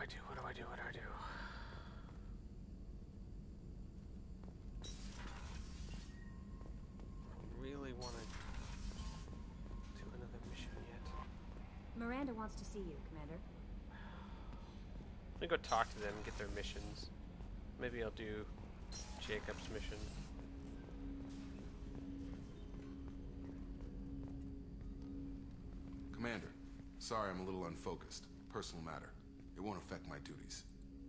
I do? What do I do? What do I do? I really want to do another mission yet. Miranda wants to see you, Commander. Let me go talk to them and get their missions. Maybe I'll do Jacob's mission. Commander, sorry I'm a little unfocused. Personal matter. It won't affect my duties.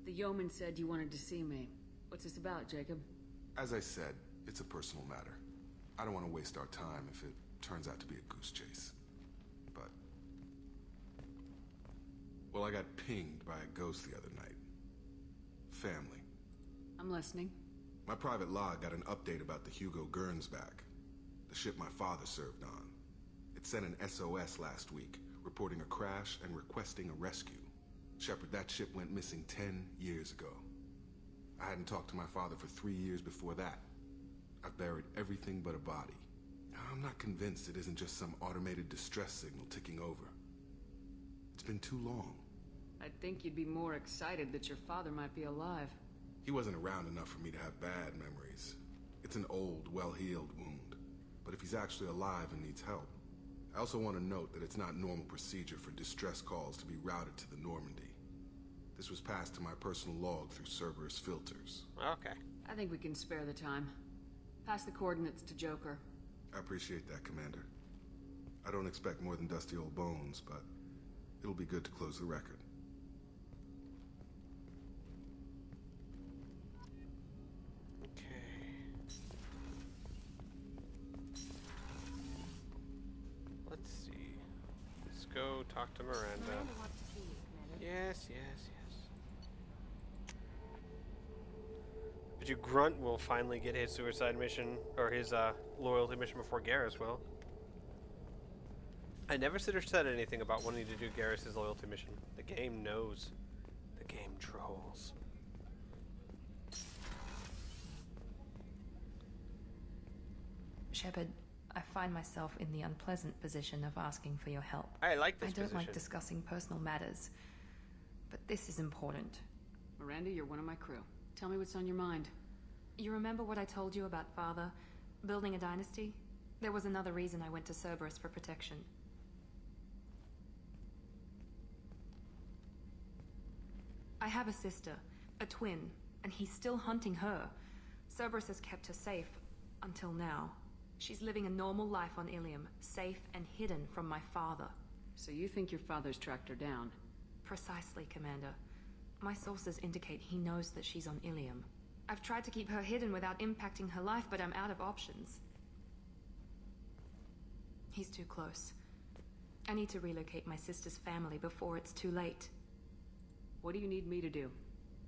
The yeoman said you wanted to see me. What's this about, Jacob? As I said, it's a personal matter. I don't want to waste our time if it turns out to be a goose chase. But... well, I got pinged by a ghost the other night. Family. I'm listening. My private log got an update about the Hugo Gernsback, the ship my father served on. It sent an SOS last week, reporting a crash and requesting a rescue. Shepard, that ship went missing 10 years ago. I hadn't talked to my father for 3 years before that. I've buried everything but a body. I'm not convinced it isn't just some automated distress signal ticking over. It's been too long. I'd think you'd be more excited that your father might be alive. He wasn't around enough for me to have bad memories. It's an old, well-healed wound. But if he's actually alive and needs help, I also want to note that it's not normal procedure for distress calls to be routed to the Normandy. This was passed to my personal log through Cerberus filters. Okay. I think we can spare the time. Pass the coordinates to Joker. I appreciate that, Commander. I don't expect more than dusty old bones, but it'll be good to close the record. Okay. Let's see. Let's go talk to Miranda. Miranda wants to see you, Commander. Yes, yes, yes. But you Grunt will finally get his suicide mission, or his loyalty mission before Garrus will. I never said anything about wanting to do Garrus' loyalty mission. The game knows. The game trolls. Shepard, I find myself in the unpleasant position of asking for your help. I like this I don't position. like discussing personal matters, but this is important. Miranda, you're one of my crew. Tell me what's on your mind. You remember what I told you about Father? Building a dynasty? There was another reason I went to Cerberus for protection. I have a sister, a twin, and he's still hunting her. Cerberus has kept her safe, until now. She's living a normal life on Ilium, safe and hidden from my father. So you think your father's tracked her down? Precisely, Commander. My sources indicate he knows that she's on Ilium. I've tried to keep her hidden without impacting her life, but I'm out of options. He's too close. I need to relocate my sister's family before it's too late. What do you need me to do?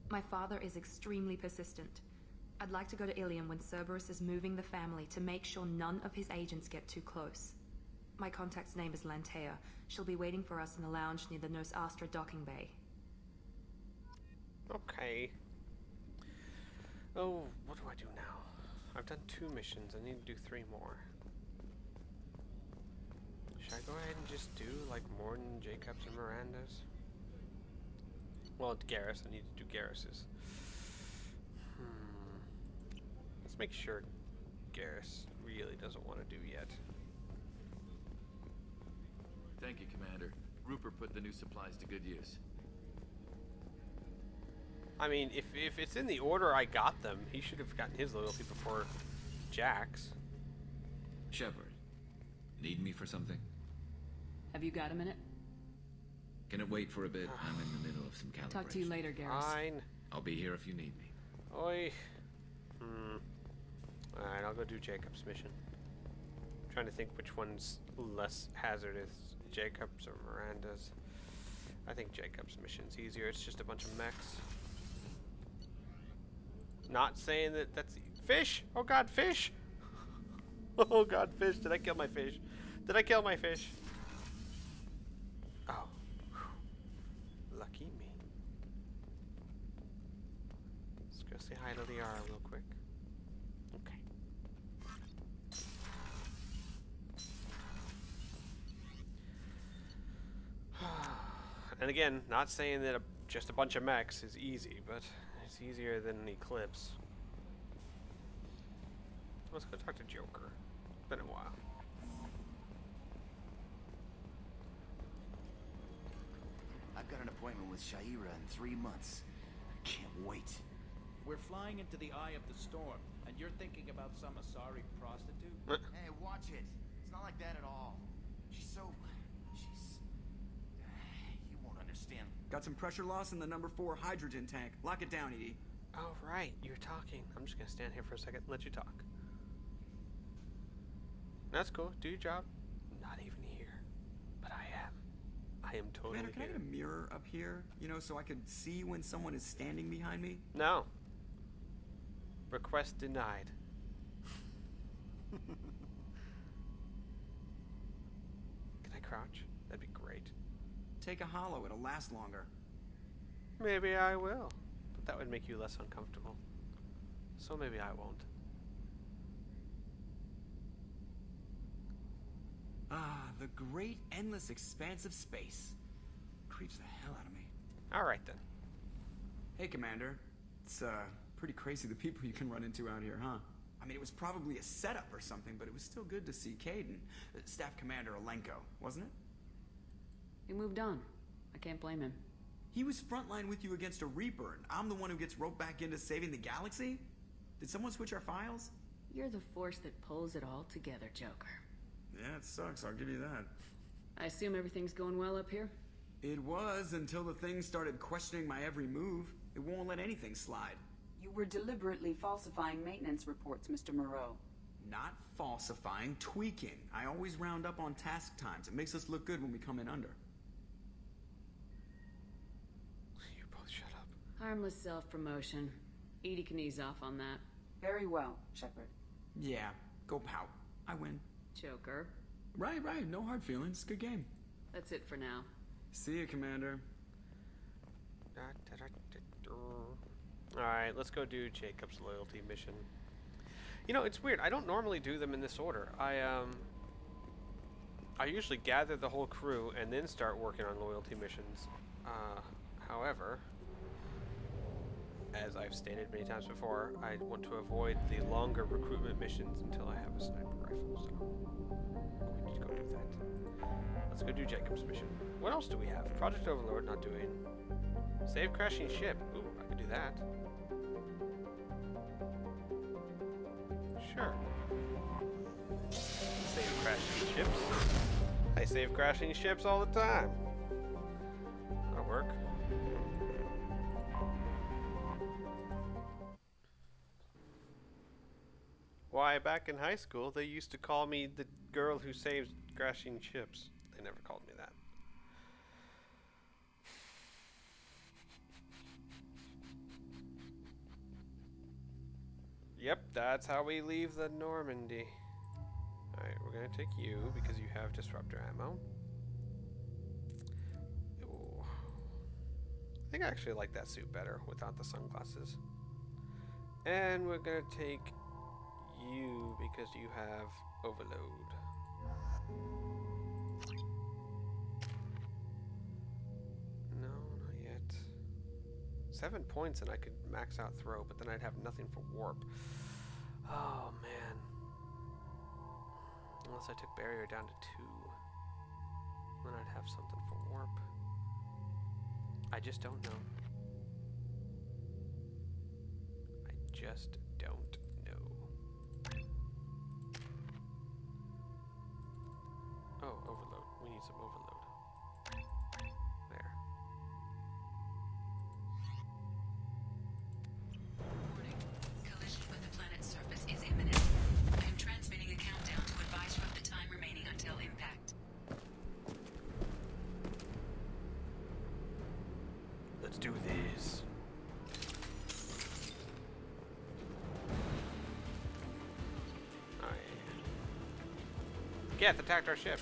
My father is extremely persistent. I'd like to go to Ilium when Cerberus is moving the family to make sure none of his agents get too close. My contact's name is Lantea. She'll be waiting for us in the lounge near the Nos Astra docking bay. Okay. Oh, what do I do now? I've done 2 missions. I need to do 3 more. Should I go ahead and just do like Morton, Jacobs, and Miranda's? Well, it's Garrus. I need to do Garrus's. Let's make sure Garrus really doesn't want to do yet. Thank you, Commander. Rupert put the new supplies to good use. I mean, if it's in the order I got them, he should have gotten his loyalty before Jack's. Shepard, need me for something? Have you got a minute? Can it wait for a bit? I'm in the middle of some calibration. Talk to you later, Garrus. Fine. I'll be here if you need me. Oi. Alright, I'll go do Jacob's mission. I'm trying to think which one's less hazardous, Jacob's or Miranda's. I think Jacob's mission's easier. It's just a bunch of mechs. Not saying that that's... Fish! Oh god, fish! Oh god, fish. Did I kill my fish? Did I kill my fish? Oh. Whew. Lucky me. Let's go say hi to Liara real quick. Okay. And again, not saying that just a bunch of mechs is easy, but it's easier than an Eclipse. Let's go talk to Joker. It's been a while. I've got an appointment with Shaira in 3 months. I can't wait. We're flying into the eye of the storm, and you're thinking about some Asari prostitute? Hey, watch it. It's not like that at all. She's... You won't understand. Got some pressure loss in the number 4 hydrogen tank. Lock it down, Edie. Oh, right. You're talking. I'm just gonna stand here for a second and let you talk. That's cool. Do your job. Not even here. But I am. I am totally Commander, can I here. get a mirror up here? You know, so I could see when someone is standing behind me? No. Request denied. Can I crouch? That'd be great. Take a hollow. It'll last longer. Maybe I will. But that would make you less uncomfortable. So maybe I won't. Ah, the great endless expanse of space. Creeps the hell out of me. Alright then. Hey, Commander. It's, pretty crazy the people you can run into out here, huh? I mean, it was probably a setup or something, but it was still good to see Caden. Staff Commander Alenko, wasn't it? He moved on. I can't blame him. He was frontline with you against a Reaper, and I'm the one who gets roped back into saving the galaxy? Did someone switch our files? You're the force that pulls it all together, Joker. Yeah, it sucks, I'll give you that. I assume everything's going well up here? It was, until the thing started questioning my every move. It won't let anything slide. You were deliberately falsifying maintenance reports, Mr. Moreau. Not falsifying, tweaking. I always round up on task times. It makes us look good when we come in under. You both shut up. Harmless self-promotion. Edie can ease off on that. Very well, Shepard. Yeah, go pout. I win. Joker. Right, no hard feelings. Good game. That's it for now. See you, Commander. Alright, let's go do Jacob's loyalty mission. You know, it's weird. I don't normally do them in this order. I usually gather the whole crew and then start working on loyalty missions. However, as I've stated many times before, I want to avoid the longer recruitment missions until I have a sniper rifle, so we need to go do that. Let's go do Jacob's mission. What else do we have? Project Overlord, not doing. Save crashing ship. Ooh, I could do that. Sure. Save crashing ships. I save crashing ships all the time. That'll work. Why, back in high school, they used to call me the girl who saves crashing ships. They never called me that. Yep, that's how we leave the Normandy. Alright, we're gonna take you because you have disruptor ammo. Ooh. I think I actually like that suit better without the sunglasses. And we're gonna take you because you have overload. No, not yet. 7 points and I could max out throw, but then I'd have nothing for warp. Oh man. Unless I took barrier down to 2. Then I'd have something for warp. I just don't know. I just don't know. Oh, overload. We need some overload. There. Warning. Collision with the planet's surface is imminent. I am transmitting a countdown to advise you of the time remaining until impact. Let's do this. Geth attacked our ship.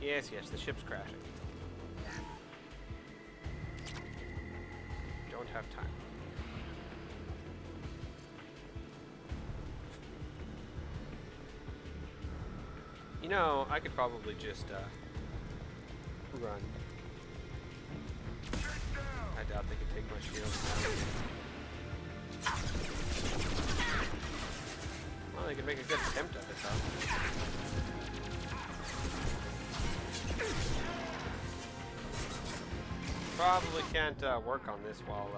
Yes, yes, the ship's crashing. Don't have time. You know, I could probably just run. I doubt they could take my shield down. Well, they could make a good attempt at it, though. Probably can't work on this while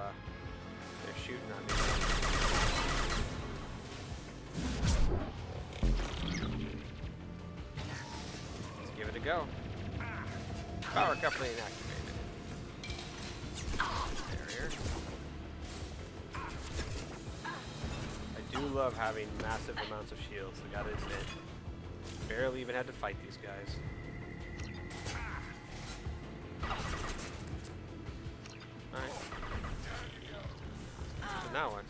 they're shooting at me. Let's give it a go. Power coupling activated. Barrier. I do love having massive amounts of shields, I gotta admit. Barely even had to fight these guys. Alright. So now what?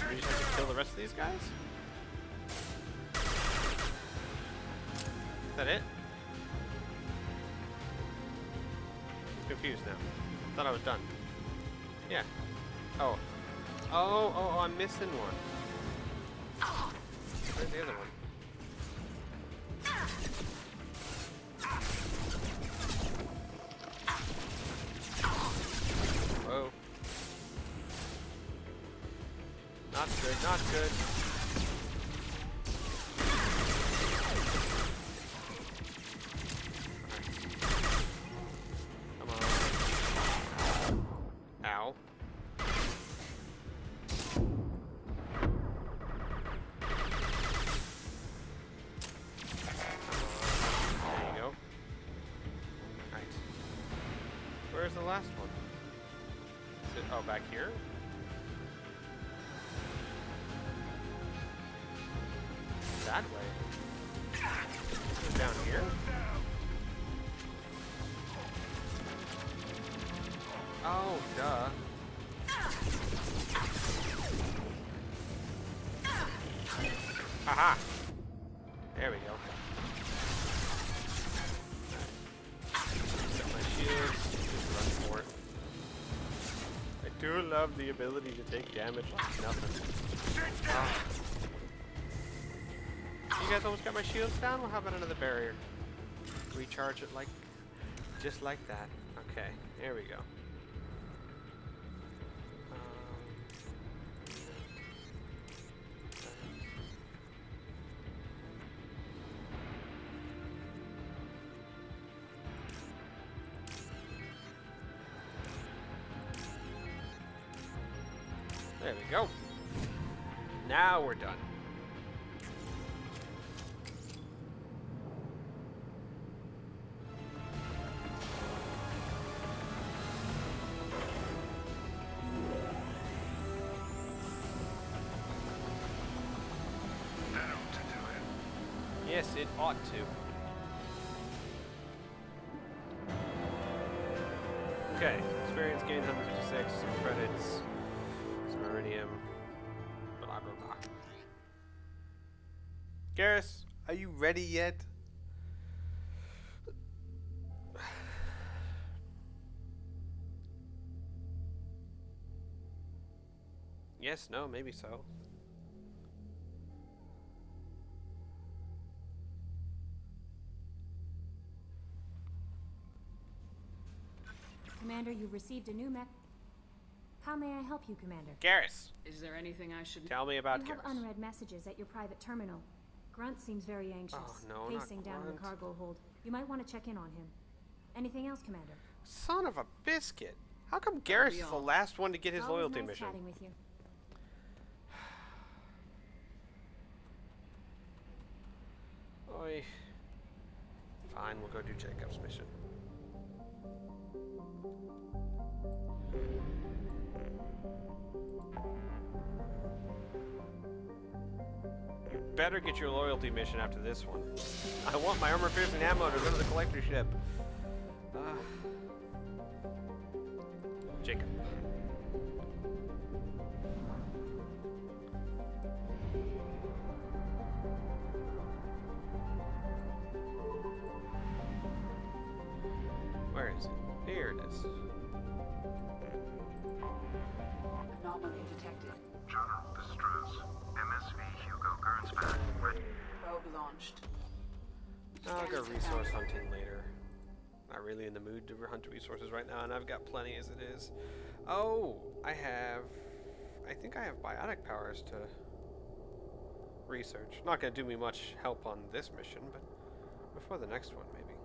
We just have to kill the rest of these guys? Is that it? I'm confused now. Thought I was done. Yeah. Oh. Oh, I'm missing one. Where's the other one? Whoa. Not good, not good. Come on. Ow. Where's the last one? Is it, oh, back here? That way. Is it down here? Oh, duh. Aha! There we go. Set my shields. Run for it. I do love the ability to take damage like nothing. You guys almost got my shields down? Well, how about another barrier? Recharge it like, just like that. Okay, there we go. There we go. Now we're done. That ought to do it. Yes, it ought to. Okay, experience gained 156, some credits. Meridium, blah blah blah. Garrus, are you ready yet? Yes, no, maybe so. Commander, you've received a new mech. How may I help you, Commander? Garrus! Is there anything I should... Tell me about You have Garrus. unread messages at your private terminal. Grunt seems very anxious, Oh, no, not pacing down in the Grunt. cargo hold. You might want to check in on him. Anything else, Commander? Son of a biscuit! How come Garrus is the last one to get his Always loyalty nice mission? chatting with you. Oi. Fine, we'll go do Jacob's mission. You better get your loyalty mission after this one. I want my armor-piercing ammo to go to the collector ship. Jacob. Where is it? Here it is. Anomaly detected. General distress. MSV Hugo Gernsback. Ready. Probe launched. I'll go resource hunting later. Not really in the mood to hunt resources right now, and I've got plenty as it is. Oh, I think I have biotic powers to research. Not going to do me much help on this mission, but before the next one, maybe.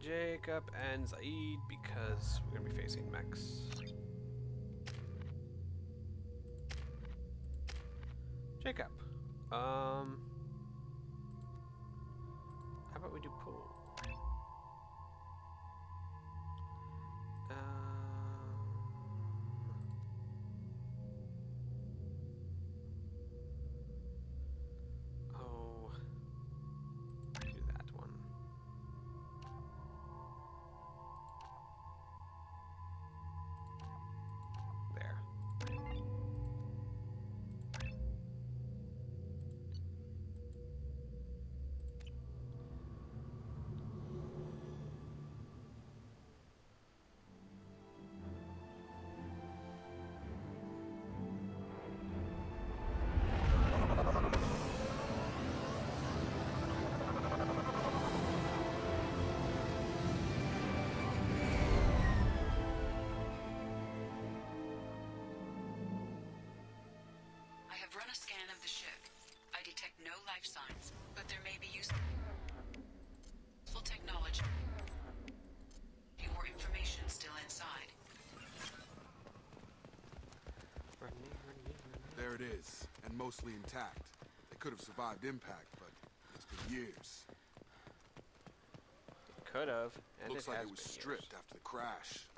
Jacob and Zaid, because we're going to be facing mechs. Jacob. How about we do pool? Oh, do that one. There. I have run a scan of the ship. I detect no life signs, but there may be useful technology or information still inside. There it is, and mostly intact. They could have survived impact, but it's been years. Could have, and Looks it like has it was been stripped years. after the crash.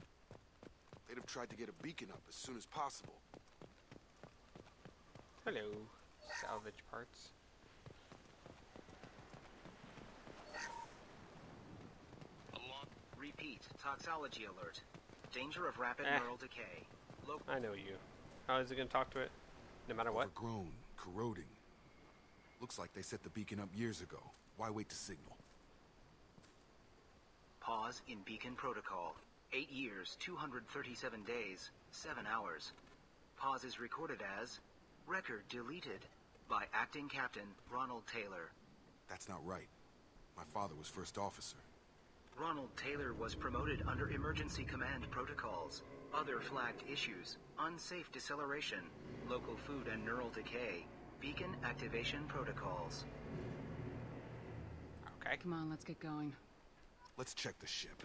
They'd have tried to get a beacon up as soon as possible. Hello, salvage parts. Repeat, toxology alert. Danger of rapid neural decay. I know you. How is it going to talk to it? No matter what? Overgrown, corroding. Looks like they set the beacon up years ago. Why wait to signal? Pause in beacon protocol. 8 years, 237 days, 7 hours. Pause is recorded as record deleted by acting captain Ronald Taylor. That's not right. My father was first officer. Ronald Taylor was promoted under emergency command protocols. Other flagged issues: unsafe deceleration, local food and neural decay, beacon activation protocols. Okay. Come on, let's get going. Let's check the ship.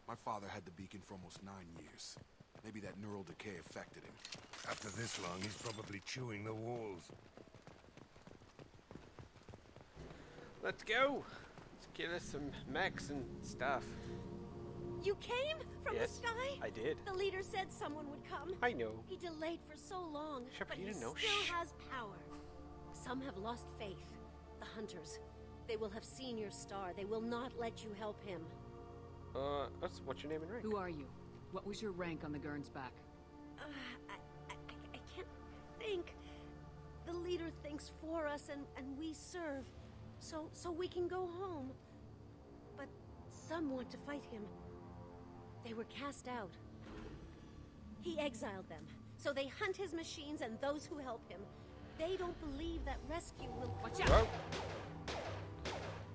My father had the beacon for almost 9 years. Maybe that neural decay affected him. After this long, he's probably chewing the walls. Let's go. Let's get us some mechs and stuff. You came from Yes, the sky? I did. The leader said someone would come. I know. He delayed for so long, Shepard, but you he didn't know. still Shh. has power. Some have lost faith. The hunters. They will have seen your star. They will not let you help him. What's your name and rank? Who are you? What was your rank on the Gernsback? I can't think. The leader thinks for us, and we serve. So we can go home. But some want to fight him. They were cast out. He exiled them. So they hunt his machines and those who help him. They don't believe that rescue will... Watch out!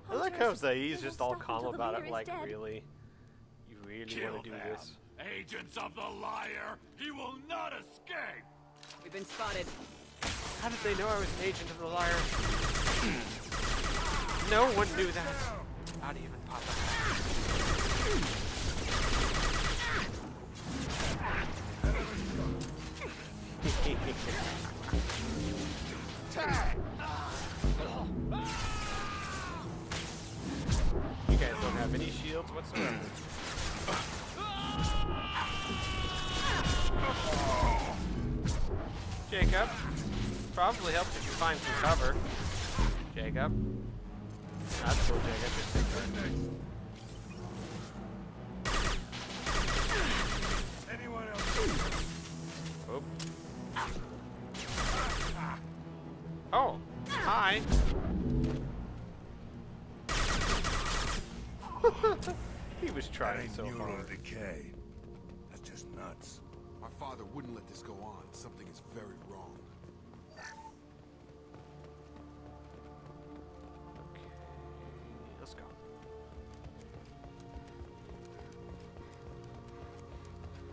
I like how Zaid's just all calm about it, like, really? You really want to do this? Agents of the liar! He will not escape! We've been spotted. How did they know I was an agent of the liar? No one knew that. Not even Papa. You guys don't have any shields whatsoever. Jacob, probably helps if you find some cover. Jacob. That's cool, Jacob. Just take that. He was trying so neural hard. decay. That's just nuts. My father wouldn't let this go on. Something is very wrong. Okay, let's go.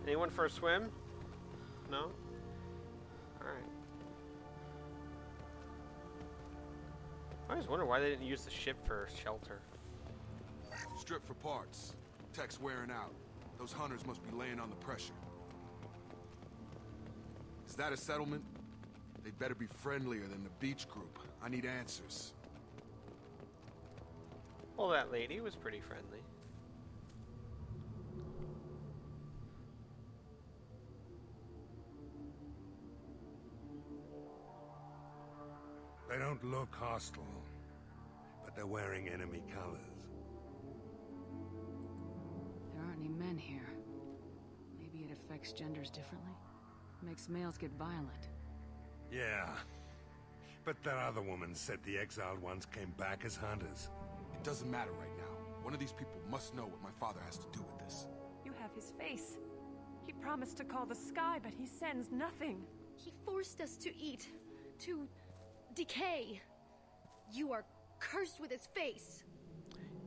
Anyone for a swim? No? Alright. I always wonder why they didn't use the ship for shelter. Strip for parts. Tech's wearing out. Those hunters must be laying on the pressure. Is that a settlement? They'd better be friendlier than the beach group. I need answers. Well, that lady was pretty friendly. They don't look hostile, but they're wearing enemy colors. There aren't any men here. Maybe it affects genders differently. Makes males get violent. Yeah, but that other woman said the exiled ones came back as hunters. It doesn't matter right now. One of these people must know what my father has to do with this. You have his face. He promised to call the sky, but he sends nothing. He forced us to eat, to decay. You are cursed with his face.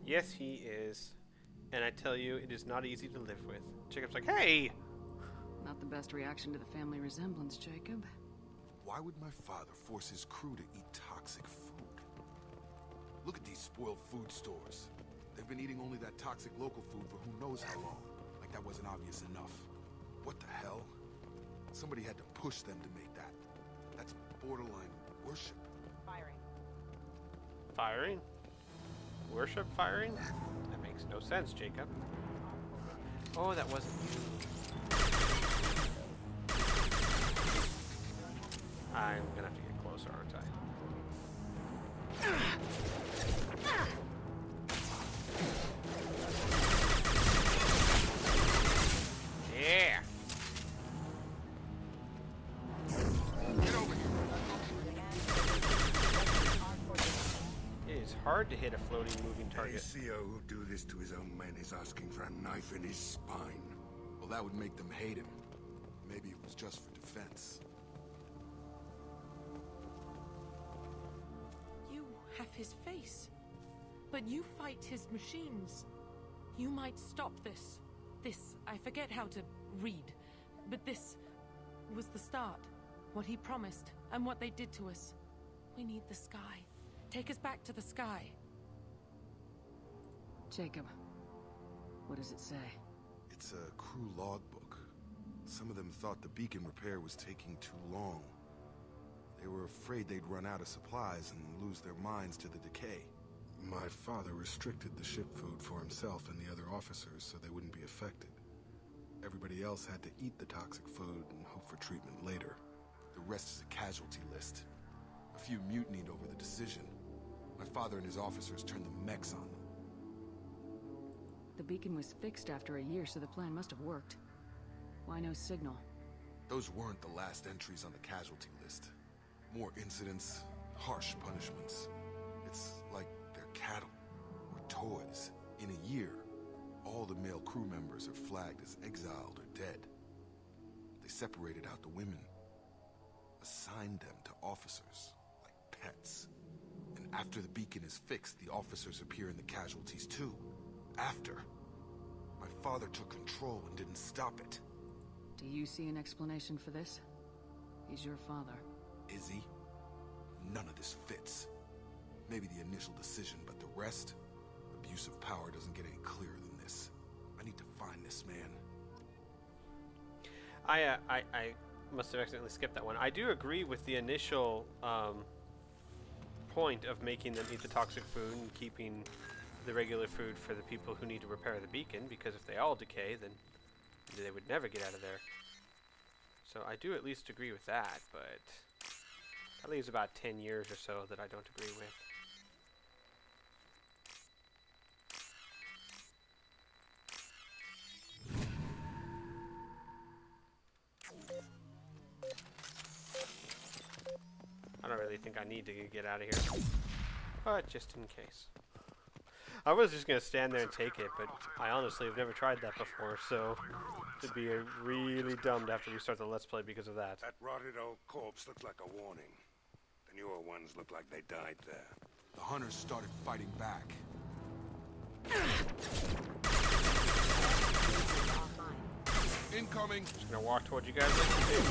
Yes, he is. And I tell you, it is not easy to live with. Jacob's like, hey! Not the best reaction to the family resemblance, Jacob. Why would my father force his crew to eat toxic food? Look at these spoiled food stores. They've been eating only that toxic local food for who knows how long. Like that wasn't obvious enough. What the hell? Somebody had to push them to make that. That's borderline worship. Firing. Firing? Worship firing? That makes no sense, Jacob. Oh, that wasn't you. I'm gonna have to get closer, aren't I? Yeah! Get over here. It is hard to hit a floating, moving target. The ACO who do this to his own men is asking for a knife in his spine. Well, that would make them hate him. Maybe it was just for defense. You have his face. But you fight his machines. You might stop this. This, I forget how to read. But this was the start. What he promised, and what they did to us. We need the sky. Take us back to the sky. Jacob, what does it say? It's a crew logbook. Some of them thought the beacon repair was taking too long. They were afraid they'd run out of supplies and lose their minds to the decay. My father restricted the ship food for himself and the other officers so they wouldn't be affected. Everybody else had to eat the toxic food and hope for treatment later. The rest is a casualty list. A few mutinied over the decision. My father and his officers turned the mechs on them. The beacon was fixed after a year, so the plan must have worked. Why no signal? Those weren't the last entries on the casualty list. More incidents, harsh punishments. It's like they're cattle, or toys. In a year, all the male crew members are flagged as exiled or dead. They separated out the women, assigned them to officers, like pets. And after the beacon is fixed, the officers appear in the casualties too. After. My father took control and didn't stop it. Do you see an explanation for this? He's your father. Is he? None of this fits. Maybe the initial decision, but the rest? Abuse of power doesn't get any clearer than this. I need to find this man. I must have accidentally skipped that one. I do agree with the initial point of making them eat the toxic food and keeping the regular food for the people who need to repair the beacon, because if they all decay, then they would never get out of there. So I do at least agree with that, but that leaves about 10 years or so that I don't agree with. I don't really think I need to get out of here, but just in case. I was just gonna stand there and take it, but I honestly have never tried that before, so it'd be really dumb to have to restart the Let's Play because of that. That rotted old corpse looks like a warning. The newer ones look like they died there. The hunters started fighting back. Incoming. Just gonna walk towards you guys like you did.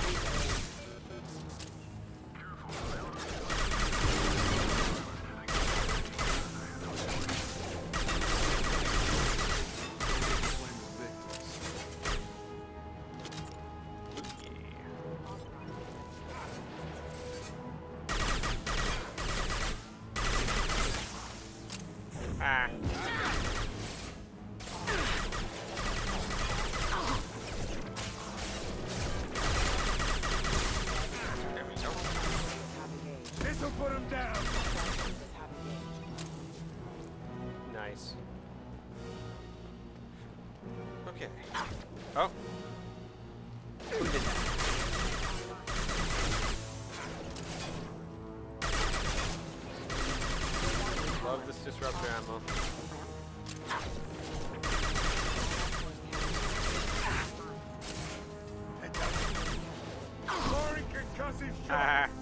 This'll put him down. Nice. Okay. Oh. Who did that? Love this disruptor ammo. Roaring concussive shots.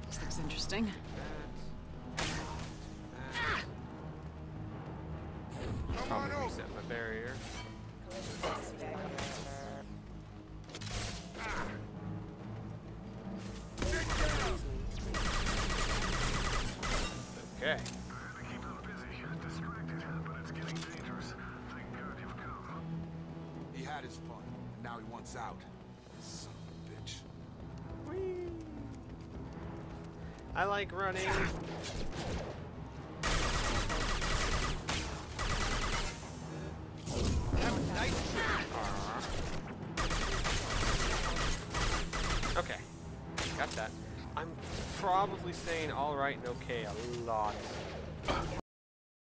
This looks interesting. Probably reset my barrier. Okay. Keep them busy, distracted, but it's getting dangerous. Thank God you've come. He had his fun, and now he wants out. Son of a bitch. Whee! I like running. Okay, got that. I'm probably saying alright and okay a lot.